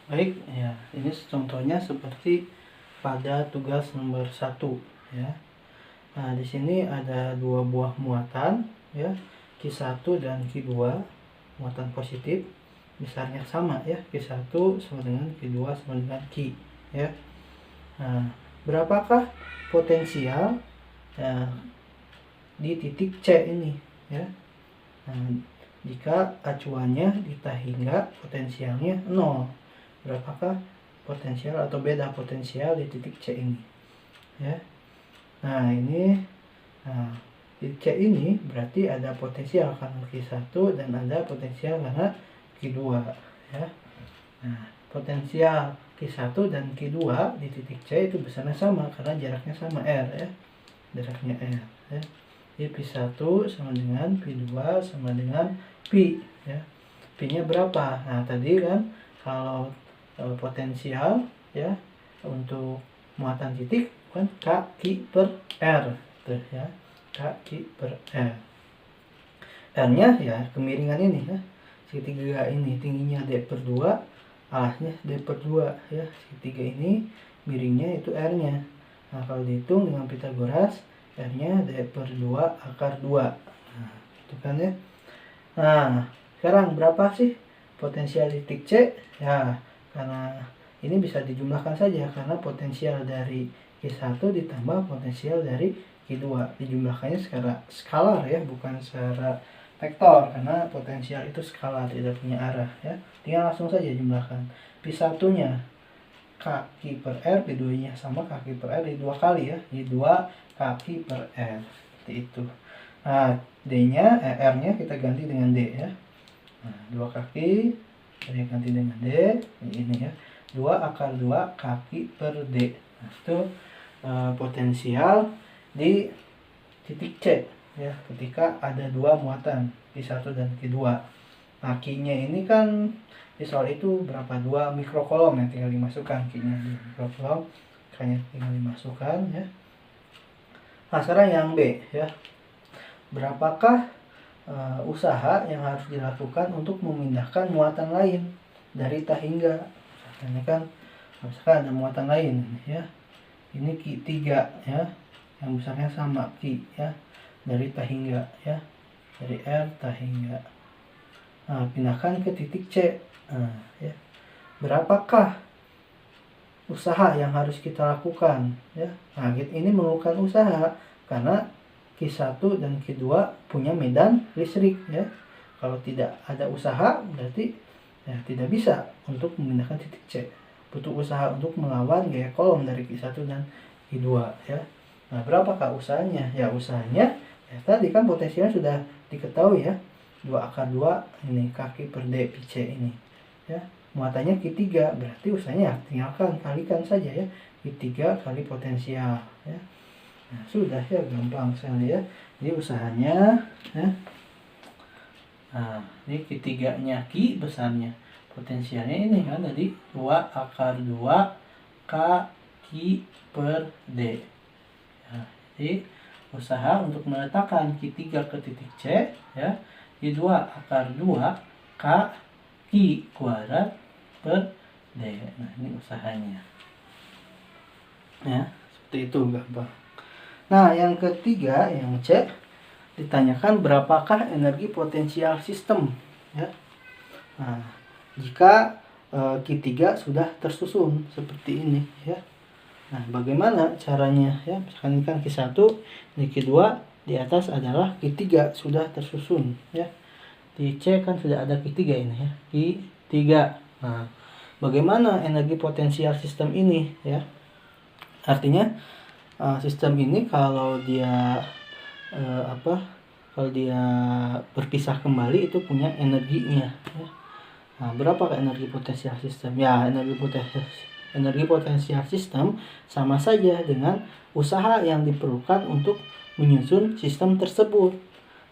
Baik, ya, ini contohnya seperti pada tugas nomor 1 ya. Nah, di sini ada dua buah muatan ya, Q1 dan Q2, muatan positif, besarnya sama ya, Q1 sama dengan Q2 sama dengan Q ya. Nah, berapakah potensial di titik C ini ya? Nah, jika acuannya ditah hingga potensialnya 0, berapakah potensial atau beda potensial di titik C ini ya? Nah, ini titik C ini berarti ada potensial karena Q1 dan ada potensial karena Q2 ya. Nah, potensial Q1 dan Q2 di titik C itu besarnya sama karena jaraknya sama R ya. Jaraknya R ya. Jadi P1 sama dengan P2 sama dengan P ya. P-nya berapa? Nah, tadi kan kalau potensial ya untuk muatan titik kan K/Q per R tuh ya. K/Q per R. R-nya ya kemiringan ini ya. Segitiga ini tingginya D per 2, alasnya D per 2 ya. Segitiga ini miringnya itu R-nya. Nah, kalau dihitung dengan Pitagoras, R-nya D per 2 akar 2. Nah, itu kan ya. Nah, sekarang berapa sih potensial titik C? Ya, karena ini bisa dijumlahkan saja karena potensial dari Q1 ditambah potensial dari Q2. Dijumlahkannya secara skalar ya, bukan secara vektor karena potensial itu skalar, tidak punya arah ya. Tinggal langsung saja jumlahkan. P1-nya K/Q per R, P2-nya sama K/Q per R di 2 kali ya. Di 2 K/Q per R. Seperti itu. Nah, D-nya, R-nya kita ganti dengan D ya. Nah, 2 kaki kita ganti dengan D, ini ya. 2 akar 2 kaki per D. Nah, itu potensial di titik C ya, ketika ada dua muatan Q1 dan Q2. Nah, Q-nya ini kan di soal itu berapa? 2 mikrokolom ya, tinggal dimasukkan Q-nya di mikrokolom, K-nya tinggal dimasukkan ya. Nah, sekarang yang B ya. Berapakah usaha yang harus dilakukan untuk memindahkan muatan lain dari tah hingga? Ini kan misalkan ada muatan lain ya. Ini Q3 ya, yang besarnya sama Q ya, dari tah hingga ya, dari R tah hingga. Nah, pindahkan ke titik C. Nah, ya. Berapakah usaha yang harus kita lakukan ya? Nah, ini memerlukan usaha karena Q1 dan Q2 punya medan listrik ya. Kalau tidak ada usaha berarti ya tidak bisa untuk memindahkan titik C. Butuh usaha untuk melawan gaya kolom dari Q1 dan Q2 ya. Nah, berapakah usahanya? Ya, usahanya ya tadi kan potensialnya sudah diketahui ya. 2 akar 2 ini kaki per D PC ini ya. Muatannya Q3, berarti usahanya tinggalkan kalikan saja ya. Q3 kali potensial ya. Nah, sudah ya, gampang sekali ya. Ini usahanya ya. Nah, ini Q3-nya Q besarnya. Potensialnya ini kan tadi 2 akar 2 K Q per D. Ya, jadi usaha untuk meletakkan Q3 ke titik C ya. Q2 akar 2 K Q kuadrat per D. Nah, ini usahanya. Ya, seperti itu gampang. Nah, yang ketiga, yang C, ditanyakan berapakah energi potensial sistem ya. Nah, jika Q3 sudah tersusun seperti ini ya. Nah, bagaimana caranya ya? Misalkan ini kan Q1, ini Q2, di atas adalah Q3 sudah tersusun ya. Di C kan sudah ada Q3 ini ya. Q3. Nah, bagaimana energi potensial sistem ini ya? Artinya sistem ini kalau dia kalau dia berpisah kembali itu punya energinya ya. Nah, berapa energi potensial sistem? Ya, energi potensial sistem sama saja dengan usaha yang diperlukan untuk menyusun sistem tersebut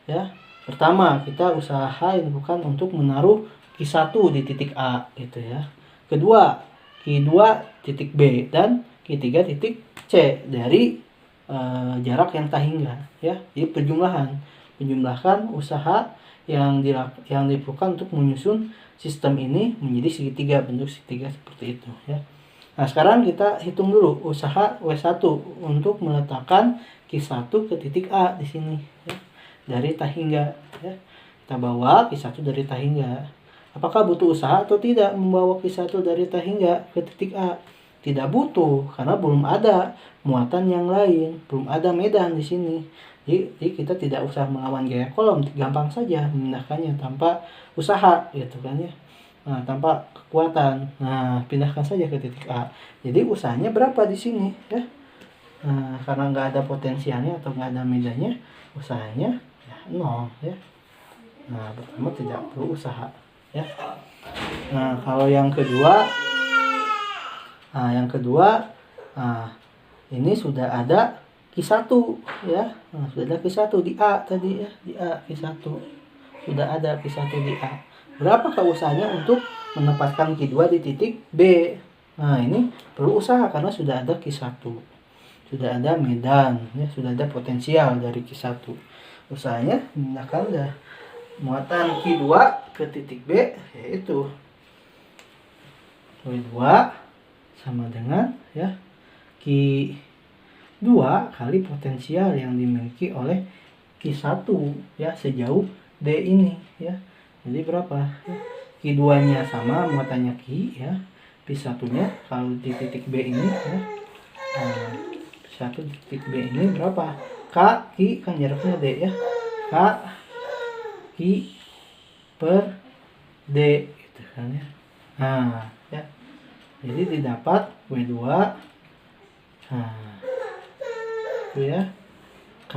ya. Pertama, kita usaha yang dilakukan untuk menaruh Q1 di titik A gitu ya. Kedua, Q2 titik B dan Q3 titik C dari jarak yang tah hingga ya. Jadi penjumlahan usaha yang diperlukan untuk menyusun sistem ini menjadi segitiga, bentuk segitiga seperti itu ya. Nah, sekarang kita hitung dulu usaha W1 untuk meletakkan Q1 ke titik A di sini ya. Dari tahingga ya. Kita bawa Q1 dari tahingga. Apakah butuh usaha atau tidak membawa Q1 dari tahingga ke titik A? Tidak butuh karena belum ada muatan yang lain, belum ada medan di sini. Jadi kita tidak usah melawan gaya kolom, gampang saja memindahkannya tanpa usaha gitu kan ya. Nah, tanpa kekuatan. Nah, pindahkan saja ke titik A. Jadi usahanya berapa di sini ya? Nah, karena nggak ada potensialnya atau nggak ada medannya, usahanya ya 0 ya. Nah, pertama tidak perlu usaha ya. Nah, kalau yang kedua, ini sudah ada Q1 ya. Nah, sudah ada Q1 di A tadi ya, di A Q1. Sudah ada Q1 di A. Berapakah usahanya untuk menempatkan Q2 di titik B? Nah, ini perlu usaha karena sudah ada Q1. Sudah ada medan, ya, sudah ada potensial dari Q1. Usahanya memindahkan muatan Q2 ke titik B, yaitu W2 sama dengan ya Q2 kali potensial yang dimiliki oleh Q1 ya sejauh D ini ya. Jadi berapa? Q2-nya sama, muatannya Q ya. P1-nya kalau di titik B ini ya. P1 di titik B ini berapa? K, Q kan jaraknya D ya. K, Q per D gitu kan ya. Nah, ya. Jadi didapat W2 itu ya. K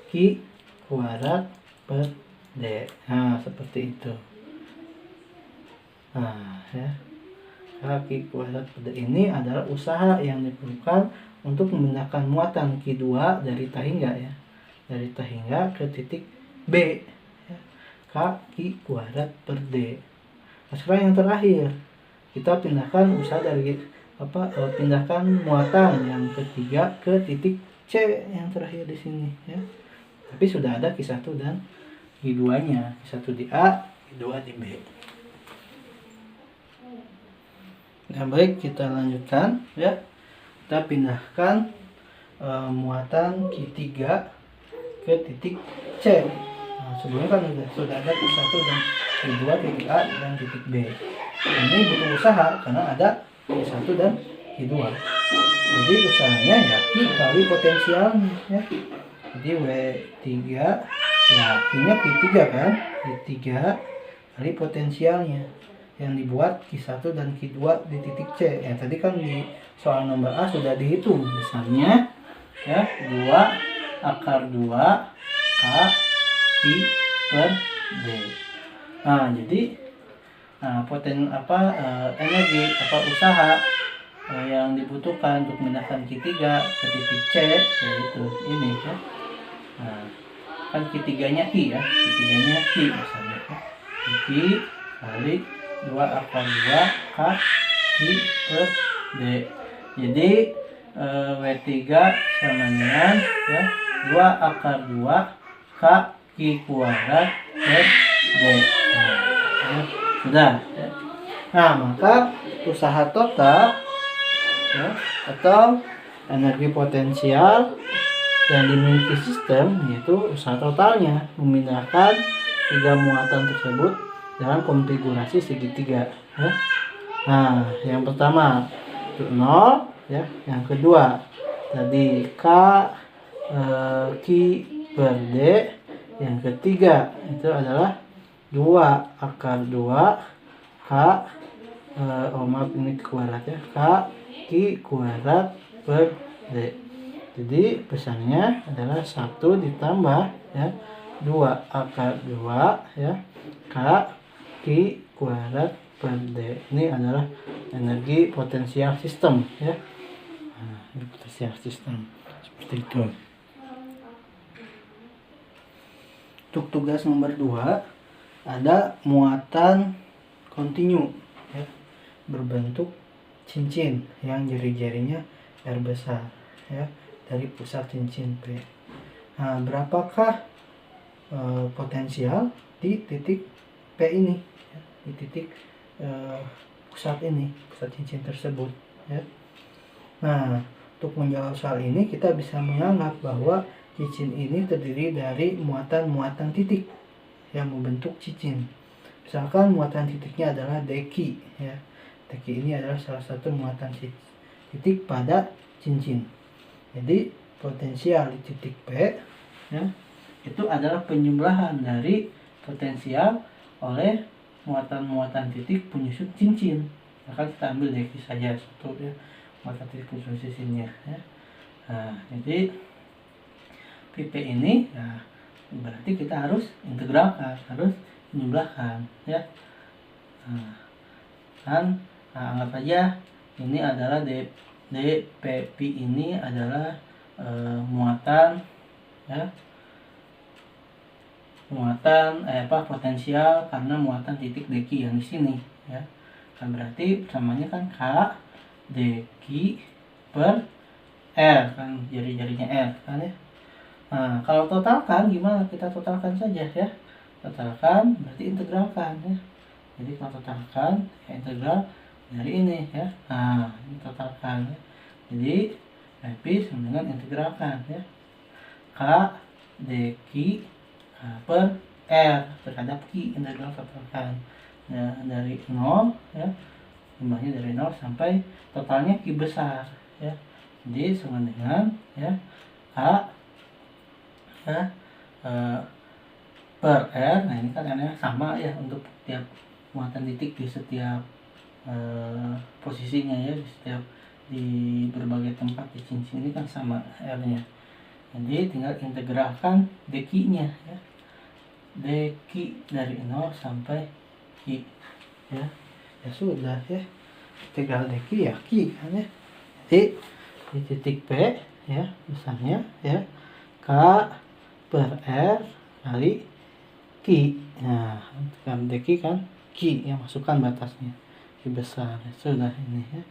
Q kuadrat per D. Nah, seperti itu. Nah, ya. Q kuadrat per D ini adalah usaha yang diperlukan untuk memindahkan muatan Q2 dari tahingga ya. Dari tahingga ke titik B. Ya. Q kuadrat per D. Nah, sekarang yang terakhir, kita pindahkan usaha dari pindahkan muatan yang ketiga ke titik C yang terakhir di sini ya. Tapi sudah ada Q1 dan Q2-nya, Q1 di A, Q2 di B. Nah, baik, kita lanjutkan ya. Kita pindahkan muatan Q3 ke titik C. Nah, sebelumnya kan sudah ada Q1 dan Q2, titik A dan titik B. Ini butuh usaha karena ada Q1 dan Q2. Jadi usahanya ya Q kali potensialnya ya. Jadi W3 ya Q-nya Q3 kan, Q3 kali potensialnya yang dibuat Q1 dan Q2 di titik C. Ya tadi kan di soal nomor A sudah dihitung besarnya ya 2 akar 2 K Q per D. Nah, jadi energi usaha yang dibutuhkan untuk memindahkan Q3 ke titik C yaitu ini ya. Nah, kan Q3-nya Q ya, Q3-nya Q misalnya ya. Q kali 2 akar 2 K Q per D. Jadi W3 sama dengan ya 2 akar 2 K Q kuadrat per D. Nah, sudah ya. Nah, maka usaha total ya, atau energi potensial yang dimiliki sistem yaitu usaha totalnya memindahkan tiga muatan tersebut dalam konfigurasi segitiga ya. Nah, yang pertama itu 0 ya, yang kedua tadi K Q per D, yang ketiga itu adalah 2 akar 2 K maaf ini kuadrat ya, K Q kuadrat per D. Jadi pesannya adalah 1 ditambah ya 2 akar 2 ya K Q kuadrat per D. Ini adalah energi potensial sistem ya. Nah, ini potensial sistem seperti itu. Untuk tugas nomor 2 ada muatan kontinu ya, berbentuk cincin yang jari-jarinya R besar ya dari pusat cincin P. Nah, berapakah potensial di titik P ini ya? di titik pusat cincin tersebut ya. Nah, untuk menjawab soal ini kita bisa menganggap bahwa cincin ini terdiri dari muatan-muatan titik yang membentuk cincin. Misalkan muatan titiknya adalah deki ya. Deki ini adalah salah satu muatan titik pada cincin. Jadi potensial di titik P ya, itu adalah penjumlahan dari potensial oleh muatan-muatan titik penyusun cincin. Maka kita ambil deki saja satu ya, muatan titik penyusun cincinnya ya. Nah, jadi PP ini ya, berarti kita harus integralkan, harus menjumlahkan ya. Anggap aja ini adalah dpp ini adalah muatan ya, potensial karena muatan titik deki yang di sini ya. Kan berarti samanya kan K deki per R kan, jari-jarinya R kan ya. Nah, kalau totalkan gimana? Kita totalkan saja ya. Totalkan berarti integralkan ya. Jadi kalau totalkan ya integral dari ini ya. Nah, ini totalkan ya. Jadi PP sama dengan integralkan ya. K deki per R terhadap Q, integral totalkan ya, dari 0 ya, jumlahnya dari 0 sampai totalnya Q besar ya. Jadi sama dengan ya K ya, per R. Nah ini kan R-nya sama ya untuk tiap muatan titik di setiap posisinya ya, di berbagai tempat di cincin ini kan sama R-nya. Jadi tinggal integralkan deki-nya ya. Deki dari 0 sampai Q ya. Ya sudah ya. Integral deki ya Q kan ya. Jadi di titik P ya, misalnya ya K per R kali Q. Nah, kan deki kan Q yang masukkan batasnya Q besar. Ya, sudah ini ya.